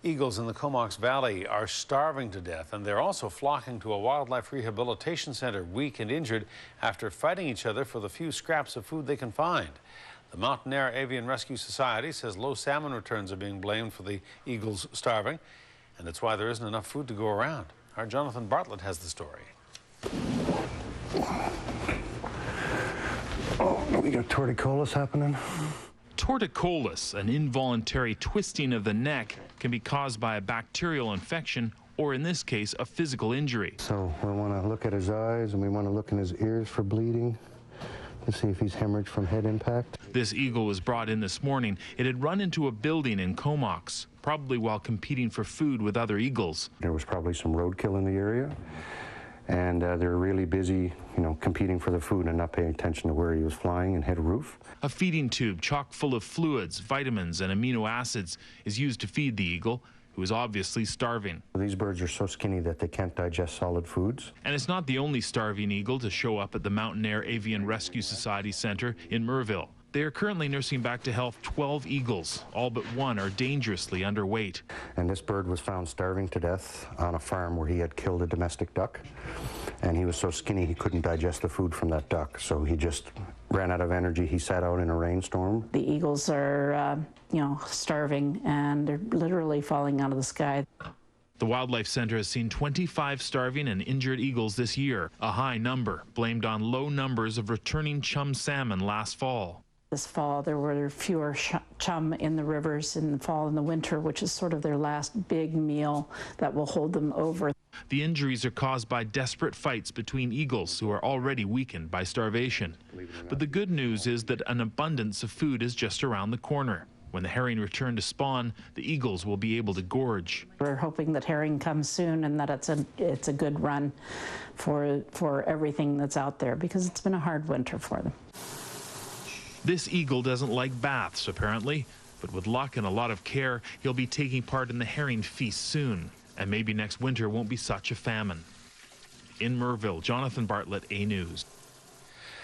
Eagles in the Comox Valley are starving to death, and they're also flocking to a wildlife rehabilitation center, weak and injured, after fighting each other for the few scraps of food they can find. The Mountainaire Avian Rescue Society says low salmon returns are being blamed for the eagles starving, and it's why there isn't enough food to go around. Our Jonathan Bartlett has the story. Oh, we got torticollis happening. Torticollis, an involuntary twisting of the neck, can be caused by a bacterial infection or, in this case, a physical injury. So we want to look at his eyes and we want to look in his ears for bleeding to see if he's hemorrhaged from head impact. This eagle was brought in this morning. It had run into a building in Comox, probably while competing for food with other eagles. There was probably some roadkill in the area, and they're really busy, competing for the food and not paying attention to where he was flying and hit a roof. A feeding tube chock full of fluids, vitamins, and amino acids is used to feed the eagle, who is obviously starving. These birds are so skinny that they can't digest solid foods. And it's not the only starving eagle to show up at the Mountainaire Avian Rescue Society Center in Merville. They are currently nursing back to health 12 eagles. All but one are dangerously underweight. And this bird was found starving to death on a farm where he had killed a domestic duck. And he was so skinny he couldn't digest the food from that duck. So he just ran out of energy. He sat out in a rainstorm. The eagles are, starving, and they're literally falling out of the sky. The Wildlife Center has seen 25 starving and injured eagles this year, a high number, blamed on low numbers of returning chum salmon last fall. This fall, there were fewer chum in the rivers in the fall and the winter, which is sort of their last big meal that will hold them over. The injuries are caused by desperate fights between eagles who are already weakened by starvation. But the good news is that an abundance of food is just around the corner. When the herring return to spawn, the eagles will be able to gorge. We're hoping that herring comes soon and that it's a good run for everything that's out there, because it's been a hard winter for them. This eagle doesn't like baths, apparently, but with luck and a lot of care, he'll be taking part in the herring feast soon, and maybe next winter won't be such a famine. In Merville, Jonathan Bartlett, A News.